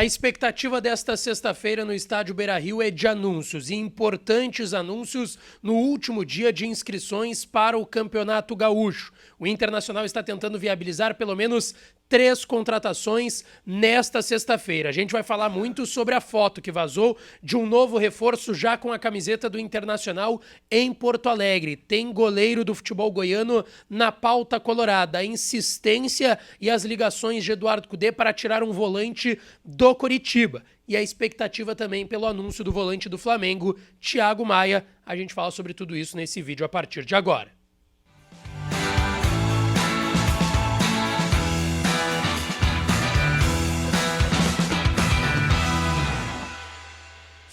A expectativa desta sexta-feira no estádio Beira-Rio é de anúncios, e importantes anúncios no último dia de inscrições para o Campeonato Gaúcho. O Internacional está tentando viabilizar pelo menos 3 contratações nesta sexta-feira. A gente vai falar muito sobre a foto que vazou de um novo reforço já com a camiseta do Internacional em Porto Alegre. Tem goleiro do futebol goiano na pauta colorada. A insistência e as ligações de Eduardo Cudê para tirar um volante do Coritiba. E a expectativa também pelo anúncio do volante do Flamengo, Thiago Maia. A gente fala sobre tudo isso nesse vídeo a partir de agora.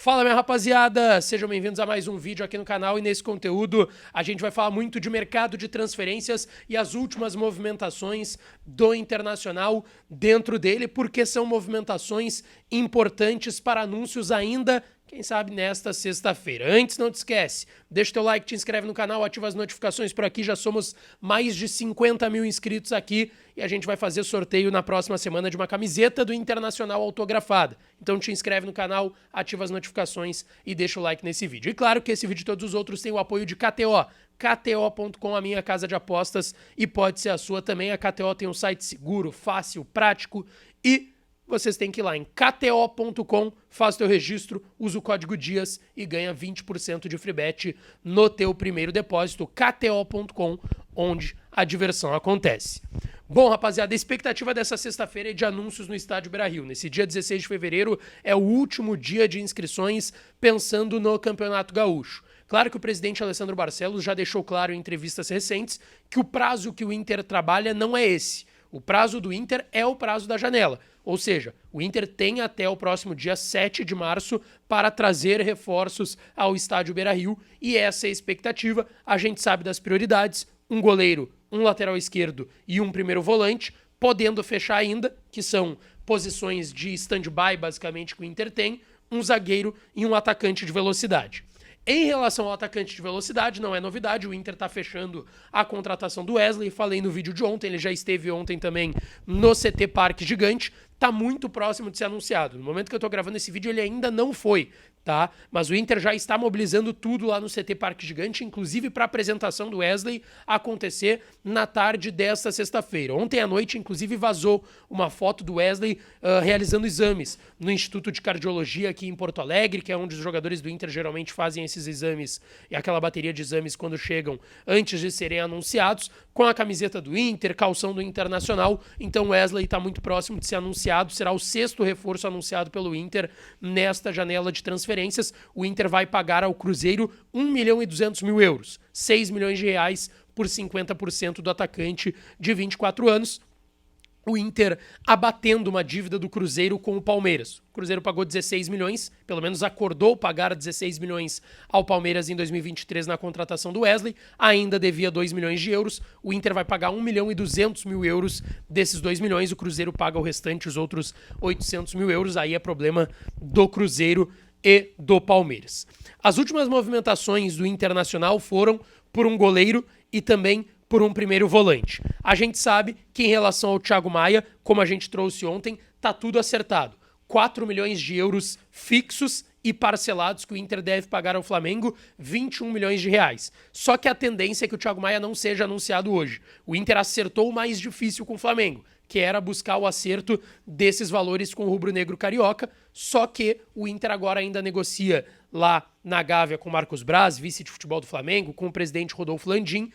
Fala, minha rapaziada! Sejam bem-vindos a mais um vídeo aqui no canal, e nesse conteúdo a gente vai falar muito de mercado de transferências e as últimas movimentações do Internacional dentro dele, porque são movimentações importantes para anúncios ainda, quem sabe, nesta sexta-feira. Antes, não te esquece, deixa o teu like, te inscreve no canal, ativa as notificações por aqui, já somos mais de 50 mil inscritos aqui e a gente vai fazer sorteio na próxima semana de uma camiseta do Internacional autografada. Então te inscreve no canal, ativa as notificações e deixa o like nesse vídeo. E claro que esse vídeo e todos os outros têm o apoio de KTO. KTO.com, a minha casa de apostas, e pode ser a sua também. A KTO tem um site seguro, fácil, prático, e vocês têm que ir lá em kto.com, faz teu registro, usa o código DIAS e ganha 20% de free bet no teu primeiro depósito. kto.com, onde a diversão acontece. Bom, rapaziada, a expectativa dessa sexta-feira é de anúncios no estádio Beira-Rio. Nesse dia 16 de fevereiro é o último dia de inscrições pensando no Campeonato Gaúcho. Claro que o presidente Alessandro Barcelos já deixou claro em entrevistas recentes que o prazo que o Inter trabalha não é esse. O prazo do Inter é o prazo da janela. Ou seja, o Inter tem até o próximo dia 7 de março para trazer reforços ao estádio Beira-Rio, e essa é a expectativa. A gente sabe das prioridades: um goleiro, um lateral esquerdo e um primeiro volante, podendo fechar ainda, que são posições de stand-by basicamente que o Inter tem, um zagueiro e um atacante de velocidade. Em relação ao atacante de velocidade, não é novidade, o Inter está fechando a contratação do Wesley. Falei no vídeo de ontem, ele já esteve ontem também no CT Parque Gigante, está muito próximo de ser anunciado. No momento que eu estou gravando esse vídeo, ele ainda não foi, tá? Mas o Inter já está mobilizando tudo lá no CT Parque Gigante, inclusive para a apresentação do Wesley acontecer na tarde desta sexta-feira. Ontem à noite, inclusive, vazou uma foto do Wesley realizando exames no Instituto de Cardiologia aqui em Porto Alegre, que é onde os jogadores do Inter geralmente fazem esses exames, e aquela bateria de exames quando chegam antes de serem anunciados, com a camiseta do Inter, calção do Internacional. Então o Wesley está muito próximo de ser anunciado, será o 6º reforço anunciado pelo Inter nesta janela de transferências. O Inter vai pagar ao Cruzeiro 1.200.000 euros, 6 milhões de reais por 50% do atacante de 24 anos. O Inter abatendo uma dívida do Cruzeiro com o Palmeiras. O Cruzeiro pagou 16 milhões, pelo menos acordou pagar 16 milhões ao Palmeiras em 2023 na contratação do Wesley, ainda devia 2 milhões de euros, o Inter vai pagar 1.200.000 euros desses 2 milhões, o Cruzeiro paga o restante, os outros 800.000 euros, aí é problema do Cruzeiro e do Palmeiras. As últimas movimentações do Internacional foram por um goleiro e também por um primeiro volante. A gente sabe que em relação ao Thiago Maia, como a gente trouxe ontem, tá tudo acertado. 4 milhões de euros fixos e parcelados que o Inter deve pagar ao Flamengo, 21 milhões de reais. Só que a tendência é que o Thiago Maia não seja anunciado hoje. O Inter acertou o mais difícil com o Flamengo, que era buscar o acerto desses valores com o rubro-negro carioca, só que o Inter agora ainda negocia lá na Gávea com Marcos Braz, vice de futebol do Flamengo, com o presidente Rodolfo Landim,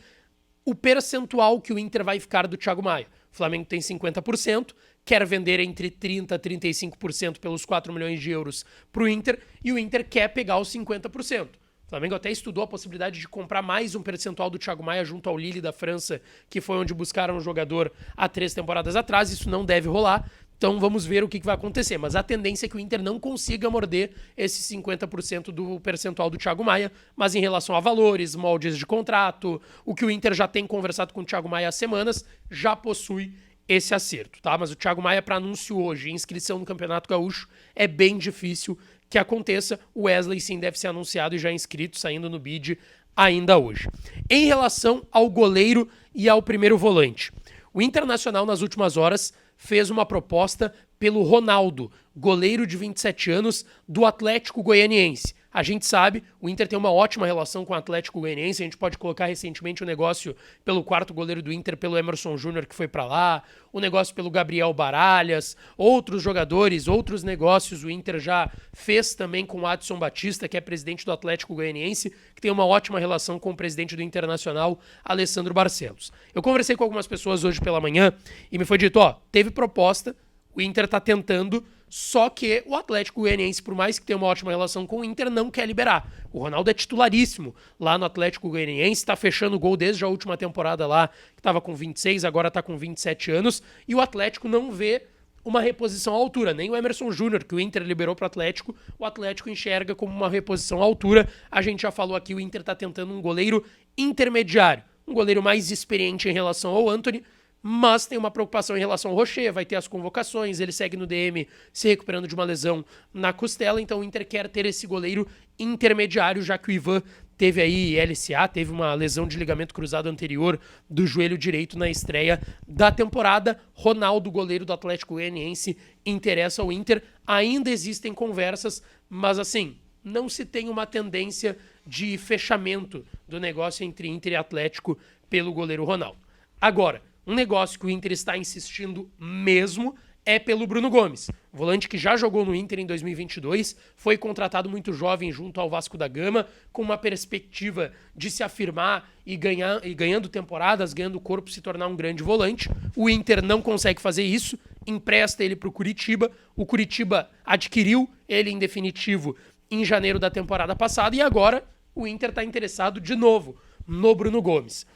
o percentual que o Inter vai ficar do Thiago Maia. O Flamengo tem 50%, quer vender entre 30% a 35% pelos 4 milhões de euros para o Inter, e o Inter quer pegar os 50%. O Flamengo até estudou a possibilidade de comprar mais um percentual do Thiago Maia junto ao Lille da França, que foi onde buscaram o jogador há 3 temporadas atrás. Isso não deve rolar. Então vamos ver o que vai acontecer, mas a tendência é que o Inter não consiga morder esse 50% do percentual do Thiago Maia, mas em relação a valores, moldes de contrato, o que o Inter já tem conversado com o Thiago Maia há semanas, já possui esse acerto, tá? Mas o Thiago Maia para anúncio hoje, inscrição no Campeonato Gaúcho, é bem difícil que aconteça. O Wesley sim deve ser anunciado e já inscrito, saindo no bid ainda hoje. Em relação ao goleiro e ao primeiro volante, o Internacional nas últimas horas fez uma proposta pelo Ronaldo, goleiro de 27 anos do Atlético Goianiense. A gente sabe, o Inter tem uma ótima relação com o Atlético Goianiense, a gente pode colocar recentemente o negócio pelo quarto goleiro do Inter, pelo Emerson Júnior, que foi pra lá, o negócio pelo Gabriel Baralhas, outros jogadores, outros negócios o Inter já fez também com o Adson Batista, que é presidente do Atlético Goianiense, que tem uma ótima relação com o presidente do Internacional, Alessandro Barcelos. Eu conversei com algumas pessoas hoje pela manhã e me foi dito, teve proposta, o Inter tá tentando, só que o Atlético Goianiense, por mais que tenha uma ótima relação com o Inter, não quer liberar. O Ronaldo é titularíssimo lá no Atlético Goianiense, está fechando o gol desde a última temporada lá, que estava com 26, agora está com 27 anos, e o Atlético não vê uma reposição à altura. Nem o Emerson Júnior, que o Inter liberou para o Atlético enxerga como uma reposição à altura. A gente já falou aqui, o Inter está tentando um goleiro intermediário, um goleiro mais experiente em relação ao Antony, mas tem uma preocupação em relação ao Rocher, vai ter as convocações, ele segue no DM se recuperando de uma lesão na costela, então o Inter quer ter esse goleiro intermediário, já que o Ivan teve aí LCA, teve uma lesão de ligamento cruzado anterior do joelho direito na estreia da temporada. Ronaldo, goleiro do Atlético Goianiense, interessa ao Inter. Ainda existem conversas, mas assim, não se tem uma tendência de fechamento do negócio entre Inter e Atlético pelo goleiro Ronaldo. Agora, um negócio que o Inter está insistindo mesmo é pelo Bruno Gomes, volante que já jogou no Inter em 2022, foi contratado muito jovem junto ao Vasco da Gama, com uma perspectiva de se afirmar e ganhando temporadas, ganhando corpo, se tornar um grande volante. O Inter não consegue fazer isso, empresta ele para o Curitiba adquiriu ele em definitivo em janeiro da temporada passada e agora o Inter está interessado de novo no Bruno Gomes.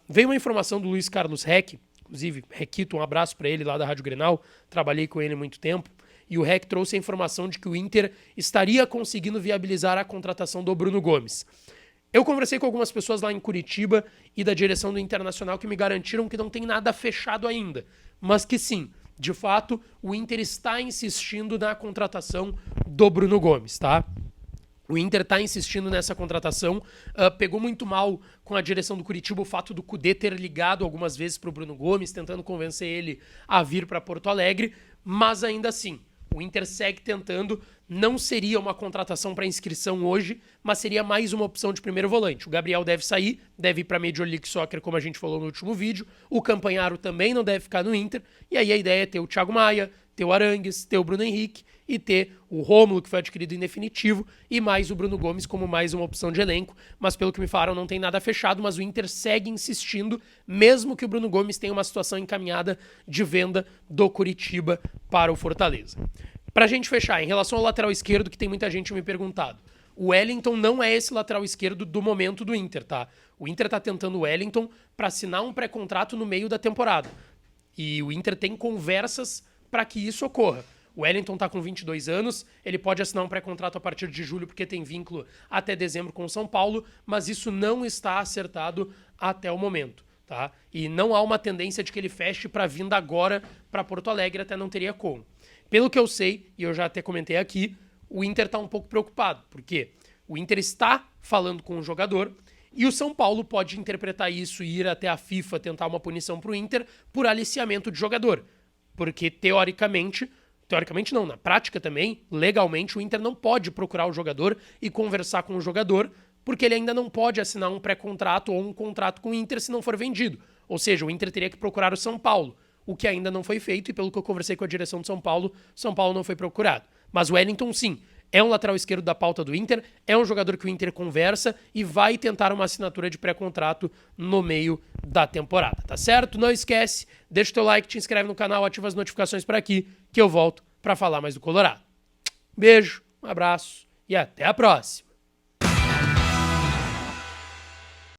Veio uma informação do Luiz Carlos Reck, inclusive, Requito, um abraço para ele lá da Rádio Grenal, trabalhei com ele há muito tempo, e o Reck trouxe a informação de que o Inter estaria conseguindo viabilizar a contratação do Bruno Gomes. Eu conversei com algumas pessoas lá em Curitiba e da direção do Internacional que me garantiram que não tem nada fechado ainda, mas que sim, de fato, o Inter está insistindo na contratação do Bruno Gomes, tá? O Inter está insistindo nessa contratação, pegou muito mal com a direção do Curitiba o fato do Kudê ter ligado algumas vezes para o Bruno Gomes, tentando convencer ele a vir para Porto Alegre, mas ainda assim, o Inter segue tentando, não seria uma contratação para inscrição hoje, mas seria mais uma opção de primeiro volante. O Gabriel deve sair, deve ir para a Major League Soccer, como a gente falou no último vídeo, o Campanharo também não deve ficar no Inter, e aí a ideia é ter o Thiago Maia, ter o Arangues, ter o Bruno Henrique e ter o Rômulo, que foi adquirido em definitivo, e mais o Bruno Gomes como mais uma opção de elenco, mas pelo que me falaram não tem nada fechado, mas o Inter segue insistindo, mesmo que o Bruno Gomes tenha uma situação encaminhada de venda do Curitiba para o Fortaleza. Pra gente fechar, em relação ao lateral esquerdo, que tem muita gente me perguntado, o Wellington não é esse lateral esquerdo do momento do Inter, tá? O Inter tá tentando o Wellington para assinar um pré-contrato no meio da temporada, e o Inter tem conversas para que isso ocorra. O Wellington está com 22 anos, ele pode assinar um pré-contrato a partir de julho porque tem vínculo até dezembro com o São Paulo, mas isso não está acertado até o momento, tá? E não há uma tendência de que ele feche para vinda agora para Porto Alegre, até não teria como. Pelo que eu sei, e eu já até comentei aqui, o Inter está um pouco preocupado, porque o Inter está falando com o jogador e o São Paulo pode interpretar isso e ir até a FIFA tentar uma punição para o Inter por aliciamento de jogador. Porque teoricamente não, na prática também, legalmente, o Inter não pode procurar o jogador e conversar com o jogador, porque ele ainda não pode assinar um pré-contrato ou um contrato com o Inter se não for vendido. Ou seja, o Inter teria que procurar o São Paulo, o que ainda não foi feito, e pelo que eu conversei com a direção do São Paulo não foi procurado. Mas o Wellington, sim, é um lateral esquerdo da pauta do Inter, é um jogador que o Inter conversa e vai tentar uma assinatura de pré-contrato no meio da temporada, tá certo? Não esquece, deixa o teu like, te inscreve no canal, ativa as notificações por aqui, que eu volto para falar mais do Colorado. Beijo, um abraço e até a próxima!